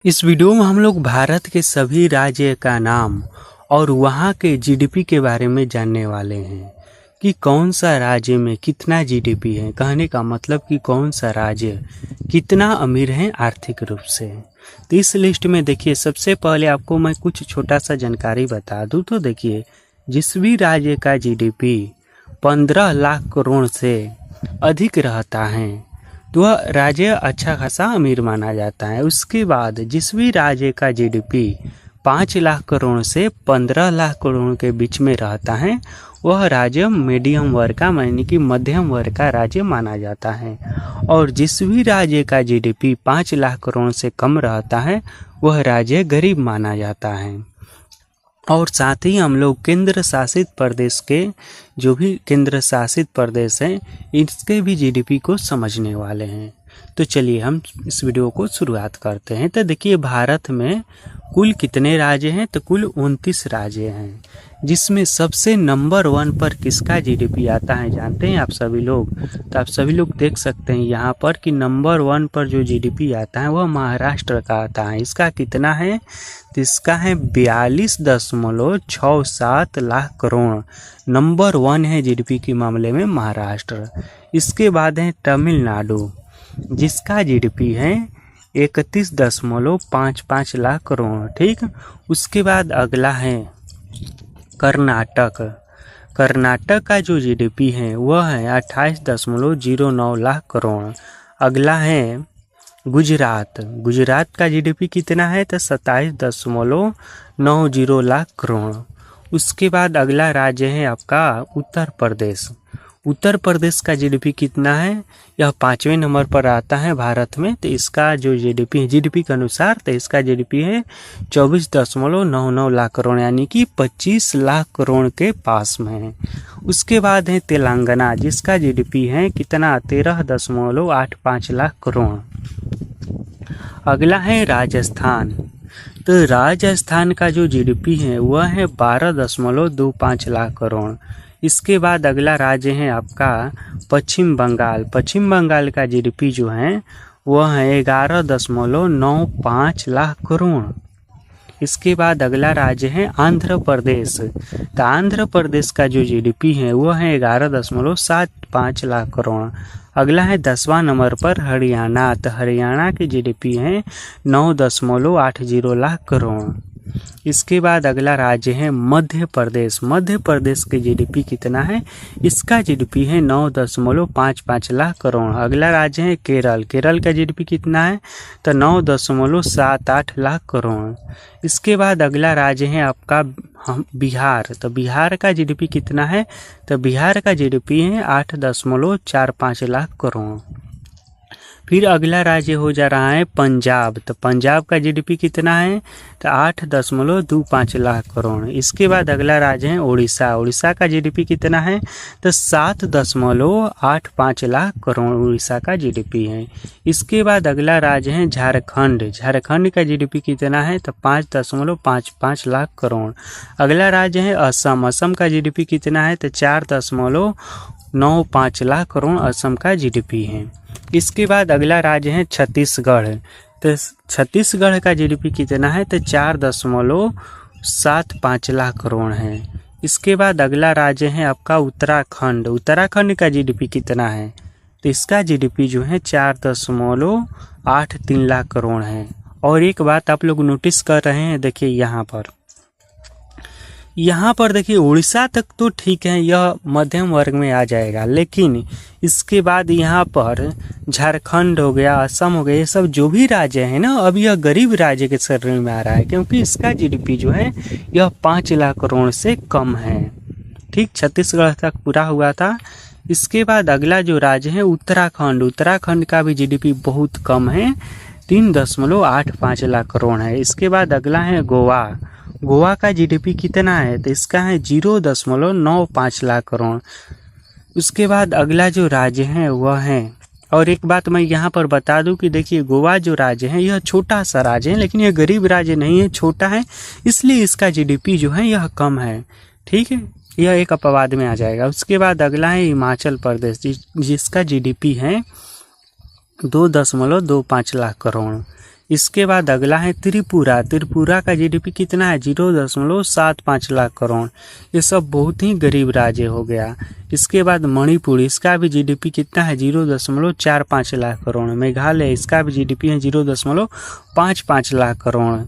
इस वीडियो में हम लोग भारत के सभी राज्य का नाम और वहाँ के जीडीपी के बारे में जानने वाले हैं कि कौन सा राज्य में कितना जीडीपी है। कहने का मतलब कि कौन सा राज्य कितना अमीर है आर्थिक रूप से। तो इस लिस्ट में देखिए, सबसे पहले आपको मैं कुछ छोटा सा जानकारी बता दूं तो देखिए, जिस भी राज्य का जीडीपी 15 लाख करोड़ से अधिक रहता है तो वह राज्य अच्छा खासा अमीर माना जाता है। उसके बाद जिस भी राज्य का जीडीपी 5 लाख करोड़ से 15 लाख करोड़ के बीच में रहता है वह राज्य मीडियम वर्ग का यानी कि मध्यम वर्ग का राज्य माना जाता है। और जिस भी राज्य का जीडीपी 5 लाख करोड़ से कम रहता है वह राज्य गरीब माना जाता है। और साथ ही हम लोग केंद्र शासित प्रदेश के जो भी केंद्र शासित प्रदेश हैं इसके भी जीडीपी को समझने वाले हैं। तो चलिए हम इस वीडियो को शुरुआत करते हैं। तो देखिए, भारत में कुल कितने राज्य हैं? तो कुल 29 राज्य हैं, जिसमें सबसे नंबर 1 पर किसका जीडीपी आता है जानते हैं आप सभी लोग? तो आप सभी लोग देख सकते हैं यहाँ पर कि नंबर 1 पर जो जीडीपी आता है वह महाराष्ट्र का आता है। इसका कितना है? तो इसका है 42.67 लाख करोड़। नंबर 1 है जीडीपी के मामले में महाराष्ट्र। इसके बाद है तमिलनाडु, जिसका जीडीपी है 31.55 लाख करोड़। ठीक, उसके बाद अगला है कर्नाटक। कर्नाटक का जो जीडीपी है वह है 28.09 लाख करोड़। अगला है गुजरात। गुजरात का जीडीपी कितना है? तो 27.90 लाख करोड़। उसके बाद अगला राज्य है आपका उत्तर प्रदेश। उत्तर प्रदेश का जीडीपी कितना है? यह 5वें नंबर पर आता है भारत में। तो इसका जो जीडीपी के अनुसार तो इसका जीडीपी है 24.99 लाख करोड़, यानी कि 25 लाख करोड़ के पास में है। उसके बाद है तेलंगाना, जिसका जीडीपी है कितना? 13.85 लाख करोड़। अगला है राजस्थान। तो राजस्थान का जो जीडीपी है वह है 12.25 लाख करोड़। इसके बाद अगला राज्य है आपका पश्चिम बंगाल। पश्चिम बंगाल का जीडीपी जो है वह है 11.95 लाख करोड़। इसके बाद अगला राज्य है आंध्र प्रदेश। तो आंध्र प्रदेश का जो जीडीपी है वह है 11.75 लाख करोड़। अगला है 10वां नंबर पर हरियाणा। तो हरियाणा की जीडीपी है 9.80 लाख करोड़। इसके बाद अगला राज्य है मध्य प्रदेश। मध्य प्रदेश की जीडीपी कितना है? इसका जीडीपी है 9.55 लाख करोड़। अगला राज्य है केरल। केरल का जीडीपी कितना है? तो 9.78 लाख करोड़। इसके बाद अगला राज्य है आपका बिहार। तो बिहार का जीडीपी कितना है? तो बिहार का जीडीपी है 8.45 लाख करोड़। फिर अगला राज्य हो जा रहा है पंजाब। तो पंजाब का जीडीपी कितना है? तो 8.25 लाख करोड़। इसके बाद अगला राज्य है उड़ीसा। उड़ीसा का जीडीपी कितना है? तो 7.85 लाख करोड़ उड़ीसा का जीडीपी है। इसके बाद अगला राज्य है झारखंड। झारखंड का जीडीपी कितना है? तो 5.55 लाख करोड़। अगला राज्य है असम। असम का जीडीपी कितना है? तो 4.95 लाख करोड़ असम का जीडीपी है। इसके बाद अगला राज्य है छत्तीसगढ़। तो छत्तीसगढ़ का जीडीपी कितना है? तो 4.75 लाख करोड़ है। इसके बाद अगला राज्य है आपका उत्तराखंड। उत्तराखंड का जीडीपी कितना है? तो इसका जीडीपी जो है 4.83 लाख करोड़ है। और एक बात आप लोग नोटिस कर रहे हैं, देखिए यहाँ पर देखिए उड़ीसा तक तो ठीक है, यह मध्यम वर्ग में आ जाएगा, लेकिन इसके बाद यहाँ पर झारखंड हो गया, असम हो गया, ये सब जो भी राज्य है ना, अब यह गरीब राज्य के श्रेणी में आ रहा है, क्योंकि इसका जीडीपी जो है यह 5 लाख करोड़ से कम है। ठीक, छत्तीसगढ़ तक पूरा हुआ था। इसके बाद अगला जो राज्य है उत्तराखंड। उत्तराखंड का भी जीडीपी बहुत कम है, 3.85 लाख करोड़ है। इसके बाद अगला है गोवा। गोवा का जीडीपी कितना है? तो इसका है 0.95 लाख करोड़। उसके बाद अगला जो राज्य है वह है, और एक बात मैं यहाँ पर बता दूं कि देखिए गोवा जो राज्य है यह छोटा सा राज्य है, लेकिन यह गरीब राज्य नहीं है, छोटा है, इसलिए इसका जीडीपी जो है यह कम है। ठीक है, यह एक अपवाद में आ जाएगा। उसके बाद अगला है हिमाचल प्रदेश, जिसका जीडीपी है 2.25 लाख करोड़। इसके बाद अगला है त्रिपुरा। त्रिपुरा का जीडीपी कितना है? 0.75 लाख करोड़। ये सब बहुत ही गरीब राज्य हो गया। इसके बाद मणिपुर, इसका भी जीडीपी कितना है? 0.45 लाख करोड़। मेघालय, इसका भी जीडीपी है 0.55 लाख करोड़।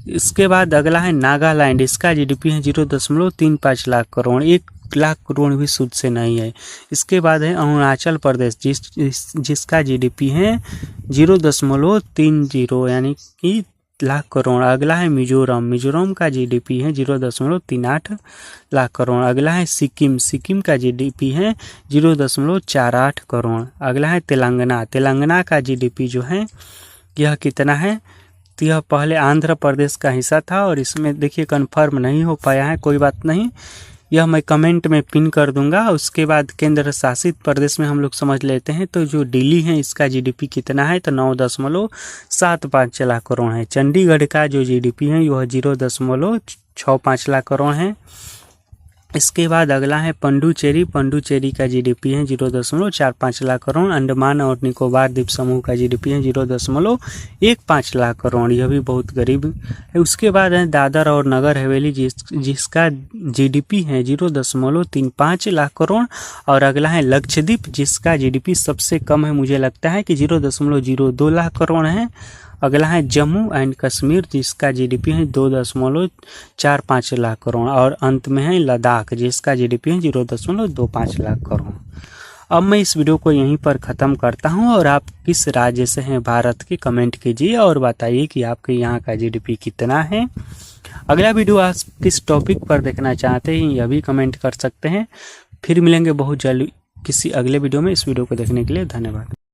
इसके बाद अगला है नागालैंड, इसका जीडीपी है 0.35 लाख करोड़। 1 लाख करोड़ भी सूद से नहीं है। इसके बाद है अरुणाचल प्रदेश, जिसका जीडीपी है 0.30 यानी कि लाख करोड़। अगला है मिजोरम, मिजोरम का जीडीपी है 0.38 लाख करोड़। अगला है सिक्किम, सिक्किम का जीडीपी है 0.48 करोड़। अगला है तेलंगाना, तेलंगाना का जीडीपी जो है यह कितना है? तो यह पहले आंध्र प्रदेश का हिस्सा था और इसमें देखिए कन्फर्म नहीं हो पाया है, कोई बात नहीं, यह मैं कमेंट में पिन कर दूंगा। उसके बाद केंद्र शासित प्रदेश में हम लोग समझ लेते हैं। तो जो दिल्ली है इसका जीडीपी कितना है? तो 9.75 लाख करोड़ है। चंडीगढ़ का जो जीडीपी है वह 0.65 लाख करोड़ है। इसके बाद अगला है पंडुचेरी, पंडुचेरी का जीडीपी है 0.45 लाख करोड़। अंडमान और निकोबार द्वीप समूह का जीडीपी है 0.15 लाख करोड़, यह भी बहुत गरीब है। उसके बाद है दादर और नगर हवेली, जिसका जीडीपी है 0.35 लाख करोड़। और अगला है लक्षद्वीप, जिसका जीडीपी सबसे कम है, मुझे लगता है कि 0.02 लाख करोड़ है। अगला है जम्मू एंड कश्मीर, जिसका जीडीपी है 2.45 लाख करोड़। और अंत में है लद्दाख, जिसका जीडीपी है 0.25 लाख करोड़। अब मैं इस वीडियो को यहीं पर ख़त्म करता हूं और आप किस राज्य से हैं भारत के कमेंट कीजिए और बताइए कि आपके यहाँ का जीडीपी कितना है। अगला वीडियो आप किस टॉपिक पर देखना चाहते हैं यह भी कमेंट कर सकते हैं। फिर मिलेंगे बहुत जल्द किसी अगले वीडियो में। इस वीडियो को देखने के लिए धन्यवाद।